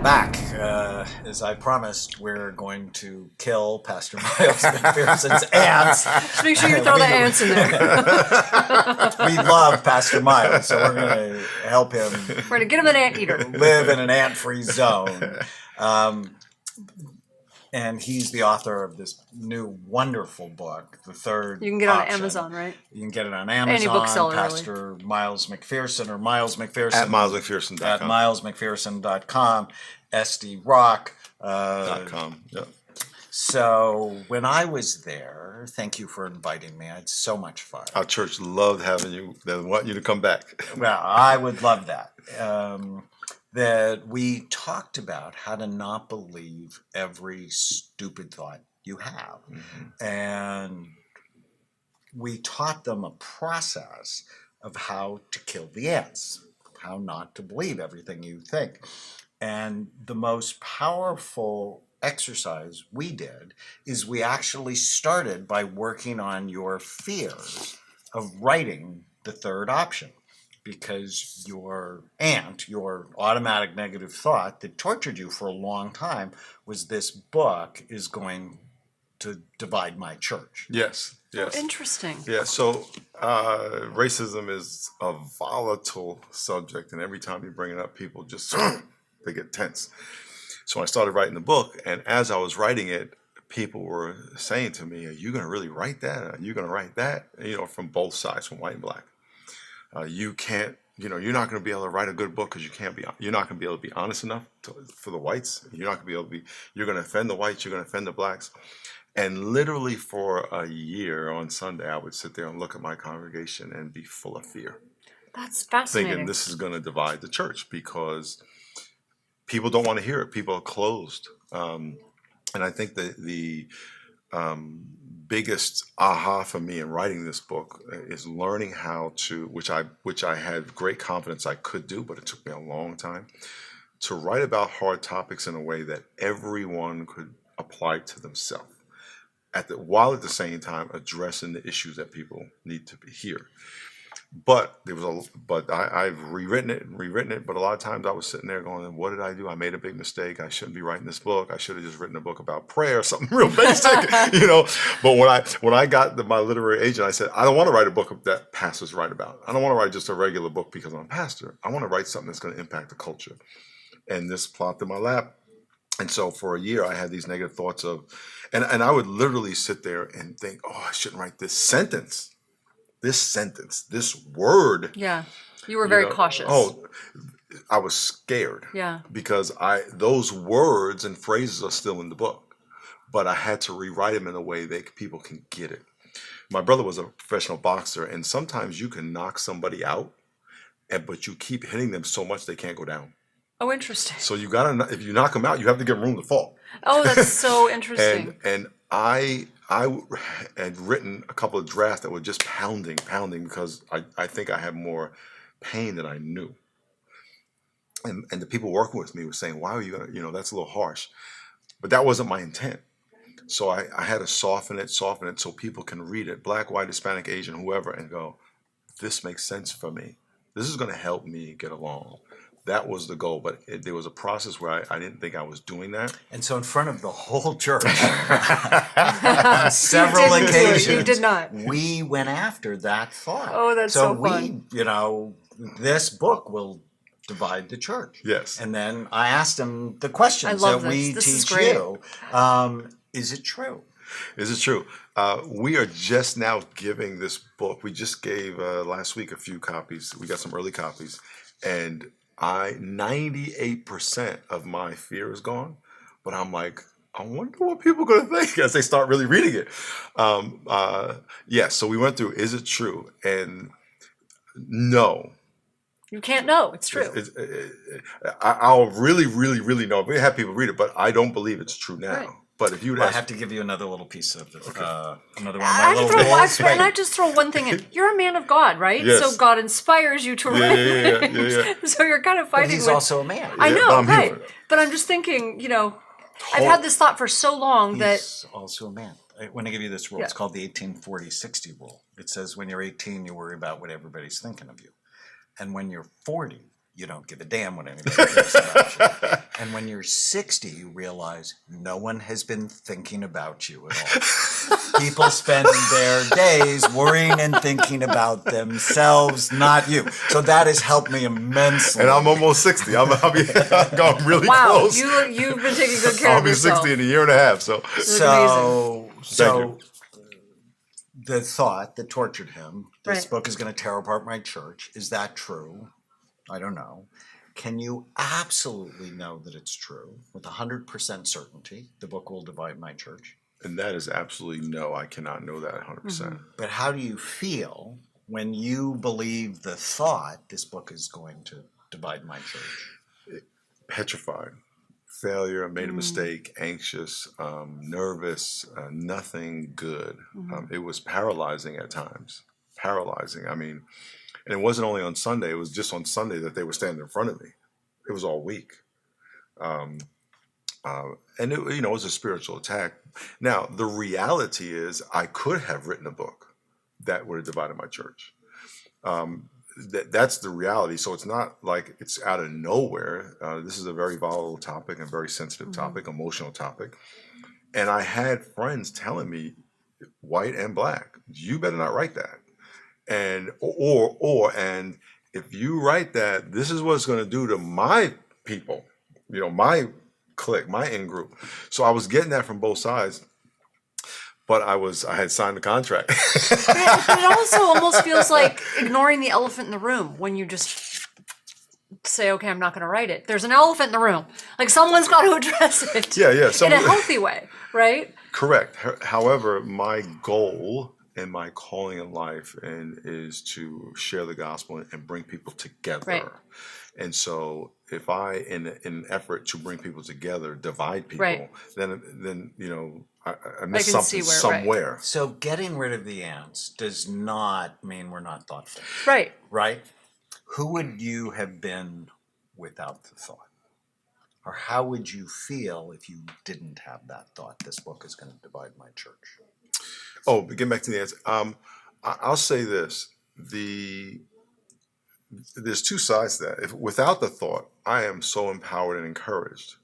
back. As I promised, we're going to kill Pastor Miles McPherson's ants. Just make sure you throw the ants in there. We love Pastor Miles, so we're going to help him. We're going to get him an anteater. Live in an ant-free zone. And he's the author of this new wonderful book, The Third You can get it on Option. Amazon, right? You can get it on Amazon. Any bookseller, Pastor Miles McPherson or Miles McPherson. At milesmcpherson.com. At milesmcpherson.com. SDRock. .com. Yep. So when I was there, thank you for inviting me. I had so much fun. Our church loved having you. They want you to come back. Well, I would love that. That we talked about how to not believe every stupid thought you have. Mm-hmm. And we taught them a process of how to kill the ants, how not to believe everything you think. And the most powerful exercise we did is we actually started by working on your fears of writing the third option. Because your automatic negative thought that tortured you for a long time was this book is going to divide my church. Yes. Yes. Interesting. Yeah. So racism is a volatile subject, and every time you bring it up, people just they get tense. So I started writing the book, and as I was writing it, people were saying to me, "Are you going to really write that? Are you going to write that?" You know, from both sides, from white and black. You can't, you're not going to be able to write a good book because you're not going to be able to be honest enough for the whites. You're not going to be able to you're going to offend the whites, you're going to offend the blacks. And literally for a year on Sunday, I would sit there and look at my congregation and be full of fear. That's fascinating. Thinking this is going to divide the church because people don't want to hear it. People are closed. And I think that the biggest aha for me in writing this book is learning how to, which I had great confidence I could do, but it took me a long time, to write about hard topics in a way that everyone could apply to themselves, while at the same time addressing the issues that people need to hear. But I've rewritten it. But a lot of times I was sitting there going, "What did I do? I made a big mistake. I shouldn't be writing this book. I should have just written a book about prayer, something real basic, But when I got my literary agent, I said, "I don't want to write a book that pastors write about. I don't want to write just a regular book because I'm a pastor. I want to write something that's going to impact the culture." And this plopped in my lap. And so for a year, I had these negative thoughts and I would literally sit there and think, "Oh, I shouldn't write this sentence. This word." Yeah. You were very cautious. Oh, I was scared. Yeah. Because those words and phrases are still in the book, but I had to rewrite them in a way that people can get it. My brother was a professional boxer, and sometimes you can knock somebody out, but you keep hitting them so much they can't go down. Oh, interesting. So if you knock them out, you have to give room to fall. Oh, that's so interesting. And I had written a couple of drafts that were just pounding because I think I had more pain than I knew. And the people working with me were saying, "Why are you going to, that's a little harsh." But that wasn't my intent. So I had to soften it so people can read it, black, white, Hispanic, Asian, whoever, and go, "This makes sense for me. This is going to help me get along." That was the goal, but there was a process where I didn't think I was doing that. And so in front of the whole church, on several occasions, you did not. We went after that thought. Oh, that's so fun. This book will divide the church. Yes. And then I asked him the questions that we teach you. Is it true? Is it true? We are just now giving this book. We just gave last week a few copies. We got some early copies, and 98% of my fear is gone, but I'm like, I wonder what people are going to think as they start really reading it. So we went through, is it true? And no. You can't know. It's true. I'll really, really, really know. We have people read it, but I don't believe it's true now. Right. But if you I have to give you another little piece of another one of my I little rules. and I just throw one thing in. You're a man of God, right? Yes. So God inspires you to write. Yeah. So you're kind of fighting. But he's with, also a man. I know, I'm right? human. But I'm just thinking, I've had this thought for so long that He's also a man. I want to give you this rule. Yeah. It's called the 18-40-60 rule. It says when you're 18, you worry about what everybody's thinking of you. And when you're 40, you don't give a damn what anybody thinks about you. And when you're 60, you realize no one has been thinking about you at all. People spend their days worrying and thinking about themselves, not you. So that has helped me immensely. And I'm almost 60. I'm really Wow, close. you've been taking good care I'll of be yourself. 60 in a year and a half. So So Thank the thought that tortured him, this Right. book is going to tear apart my church. Is that true? I don't know. Can you absolutely know that it's true with 100% certainty? The book will divide my church. and that is absolutely no. I cannot know that 100%. But how do you feel when you believe the thought this book is going to divide my church? Petrified, failure, made a mistake, anxious, nervous, nothing good. It was paralyzing at times. Paralyzing. I mean, and it wasn't only on Sunday. It was just on Sunday that they were standing in front of me. It was all week. And it, it was a spiritual attack. Now, the reality is I could have written a book that would have divided my church. That's the reality. So it's not like it's out of nowhere. This is a very volatile topic and very sensitive topic, emotional topic. And I had friends telling me, white and black, you better not write that. And and if you write that, this is what it's going to do to my people, my clique, my in group. So I was getting that from both sides. But I had signed the contract. But it also almost feels like ignoring the elephant in the room when you just say, okay, I'm not going to write it. There's an elephant in the room. Like someone's got to address it. Yeah. In a healthy way, right? Correct. However, my goal and my calling in life is to share the gospel and bring people together. Right. And so if I, in an effort to bring people together, divide people, Right. then I I missed can something see where, right. somewhere. So getting rid of the ants does not mean we're not thoughtful, Right. right? Who would you have been without the thought? Or how would you feel if you didn't have that thought? This book is going to divide my church. Oh, but getting back to the answer. I'll say this. There's two sides to that. Without the thought, I am so empowered and encouraged.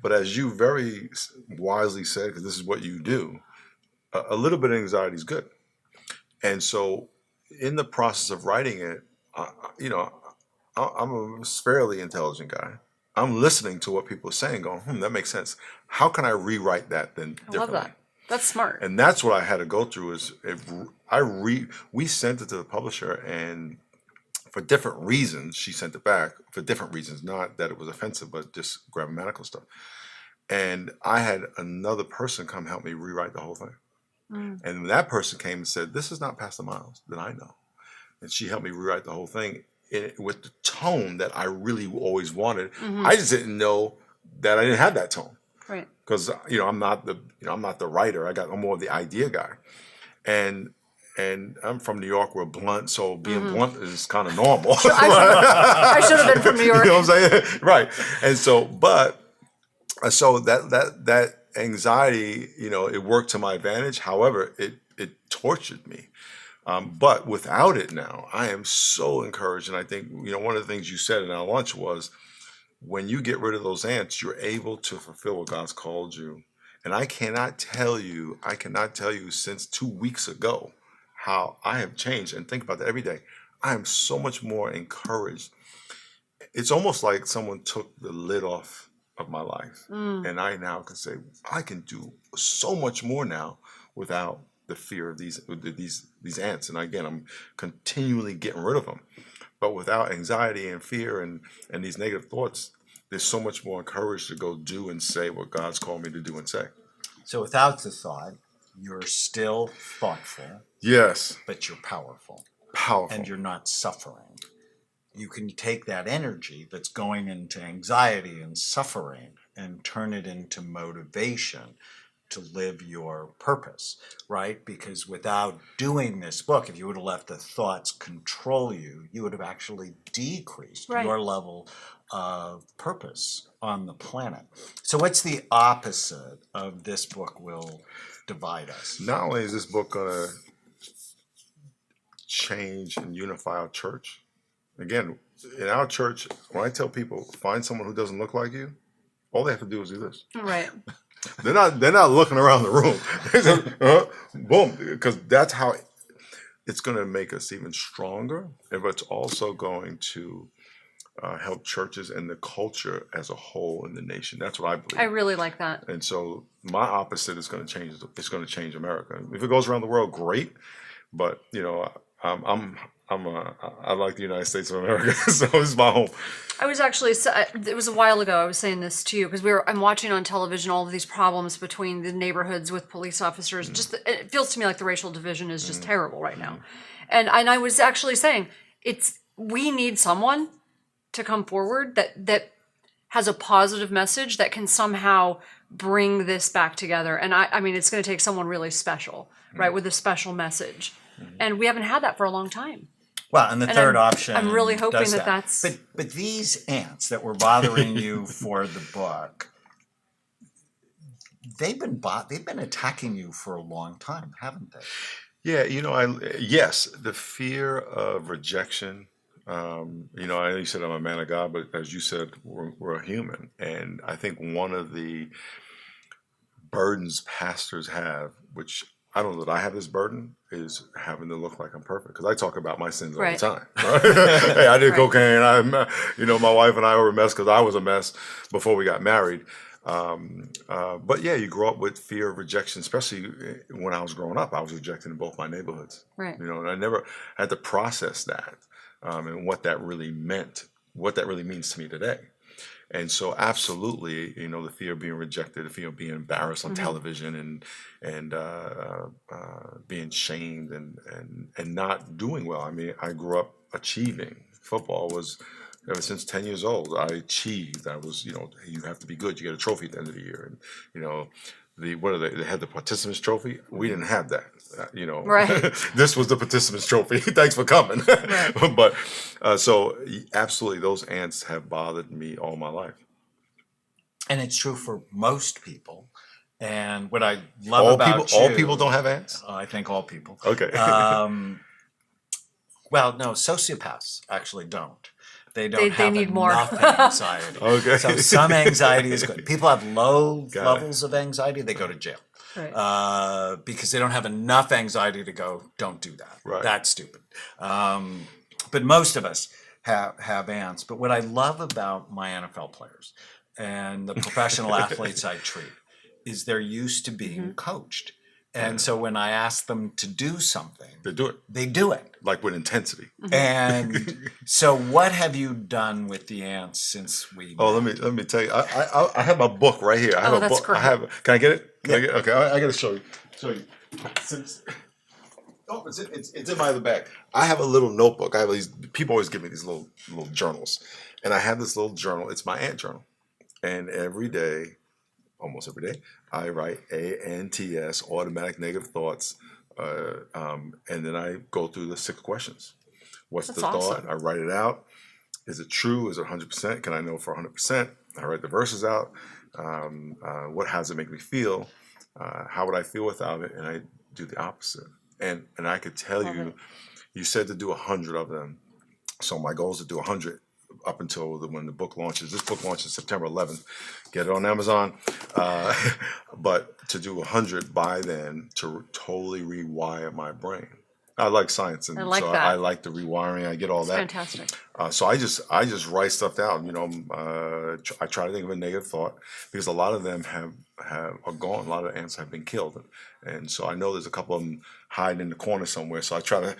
But as you very wisely said, because this is what you do, a little bit of anxiety is good. And so in the process of writing it, I'm a fairly intelligent guy. I'm listening to what people are saying, going, that makes sense. How can I rewrite that then differently? I love that. That's smart. And that's what I had to go through we sent it to the publisher, and for different reasons, she sent it back for different reasons, not that it was offensive, but just grammatical stuff. And I had another person come help me rewrite the whole thing. And when that person came and said, this is not Pastor Miles that I know. And she helped me rewrite the whole thing with the tone that I really always wanted. I just didn't know that I didn't have that tone. Right. Because I'm not the writer. I'm more of the idea guy. And I'm from New York. We're blunt, so being blunt is kind of normal. I should have been from New York. You know what I'm saying? Right. And so, so that anxiety, it worked to my advantage. However, it tortured me. But without it now, I am so encouraged. And I think, one of the things you said in our lunch was, when you get rid of those ants, you're able to fulfill what God's called you. And I cannot tell you since 2 weeks ago how I have changed, and think about that every day. I am so much more encouraged. It's almost like someone took the lid off of my life. And I now can say, I can do so much more now without the fear of these ants. And again, I'm continually getting rid of them. But without anxiety and fear and these negative thoughts, there's so much more encouraged to go do and say what God's called me to do and say. So without the thought, you're still thoughtful. Yes. But you're powerful. Powerful. And you're not suffering. You can take that energy that's going into anxiety and suffering and turn it into motivation to live your purpose, right? Because without doing this book, if you would have let the thoughts control you, you would have actually decreased your level of purpose on the planet. So what's the opposite of this book will divide us? Not only is this book going to change and unify our church, again, in our church, when I tell people, find someone who doesn't look like you, All they have to do is do this. Right. They're not looking around the room. They just, boom, because that's how it's going to make us even stronger, but it's also going to help churches and the culture as a whole in the nation. That's what I believe. I really like that. And so my opposite is going to change. It's going to change America. If it goes around the world, great. But I like the United States of America, so it's my home. I was actually, it was a while ago, I was saying this to you, because I'm watching on television all of these problems between the neighborhoods with police officers. Just, it feels to me like the racial division is just terrible right now. And I was actually saying, we need someone to come forward that has a positive message that can somehow bring this back together. And I mean, it's going to take someone really special, right, with a special message. And we haven't had that for a long time. Well, and the third option. I'm really hoping does that that's. But these ants that were bothering you for the book, they've been attacking you for a long time, haven't they? Yeah, yes, the fear of rejection. I know you said I'm a man of God, but as you said, we're a human, and I think one of the burdens pastors have, which I don't know that I have this burden, is having to look like I'm perfect. Because I talk about my sins all the time. Right? Hey, I did cocaine. My wife and I were a mess because I was a mess before we got married. But yeah, you grow up with fear of rejection, especially when I was growing up. I was rejected in both my neighborhoods. Right. And I never had to process that and what that really meant, what that really means to me today. And so, absolutely, the fear of being rejected, the fear of being embarrassed on television, and being shamed, and not doing well. I mean, I grew up achieving. Football was ever since 10 years old. I achieved. I was, you have to be good. You get a trophy at the end of the year, and they had the participants trophy. We didn't have that. Right. This was the participants trophy. Thanks for coming. Right. But so absolutely, those ants have bothered me all my life. And it's true for most people. And what I love all people don't have ants. I think all people. Okay. Well, no, sociopaths actually don't. They don't they have need more anxiety. Okay. So some anxiety is good. People have low levels of anxiety, they go to jail. Right. Because they don't have enough anxiety to go, don't do that. Right. That's stupid. But most of us have ants. But what I love about my NFL players and the professional athletes I treat is they're used to being coached. And so when I ask them to do something, They do it. They do it. Like with intensity. And so what have you done with the ants since we Oh, let me tell you. I have my book right here. I have a that's book. great. Can I get it? Yeah. Okay, I got to show you. It's in my other bag. I have a little notebook. I have these. People always give me these little journals, and I have this little journal. It's my ant journal, and every day, almost every day, I write ANTS, automatic negative thoughts, and then I go through the 6 questions. What's That's the thought? awesome. I write it out. Is it true? Is it 100%? Can I know for 100%? I write the verses out. How does it make me feel? How would I feel without it? And I do the opposite. And I could tell you, you said to do 100 of them. So my goal is to do 100 up until when the book launches. This book launches September 11th. Get it on Amazon. But to do 100 by then to totally rewire my brain. I like science, and I like so that. I like the rewiring. I get all that. Fantastic. So I just write stuff down. I try to think of a negative thought because a lot of them are gone. A lot of ants have been killed, and so I know there's a couple of them hiding in the corner somewhere. So I try to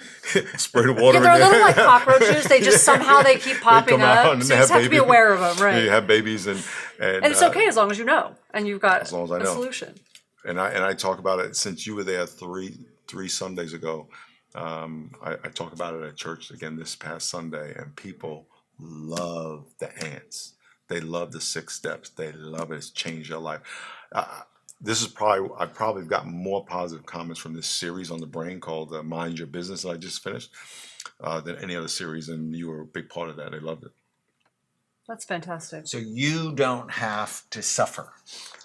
spray the water. Yeah, they're in a there. little like cockroaches. They just somehow they keep popping come out up. and So they you just have have to be babies. aware of them, right? You have babies, and it's okay as long as you know and you've got as long as I a know. solution. And I talk about it since you were there three Sundays ago. I talk about it at church again this past Sunday, and people love the ants. They love the 6 steps. They love it. It's changed their life. I've probably gotten more positive comments from this series on the brain called Mind Your Business that I just finished than any other series, and you were a big part of that. They loved it. That's fantastic. So you don't have to suffer.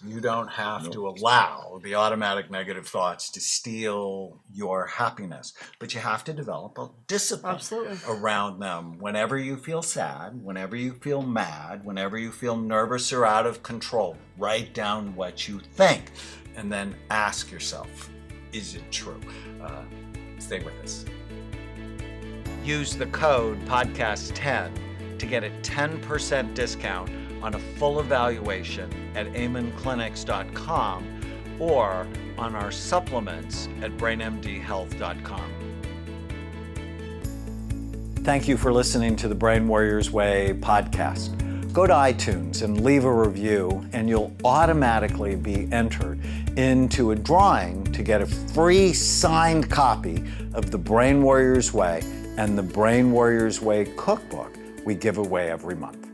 You don't have to allow the automatic negative thoughts to steal your happiness, but you have to develop a discipline Absolutely. around them. Whenever you feel sad, whenever you feel mad, whenever you feel nervous or out of control, write down what you think and then ask yourself, is it true? Stay with us. Use the code podcast10 to get a 10% discount on a full evaluation at amenclinics.com or on our supplements at brainmdhealth.com. Thank you for listening to the Brain Warriors Way podcast. Go to iTunes and leave a review, and you'll automatically be entered into a drawing to get a free signed copy of the Brain Warriors Way and the Brain Warriors Way cookbook we give away every month.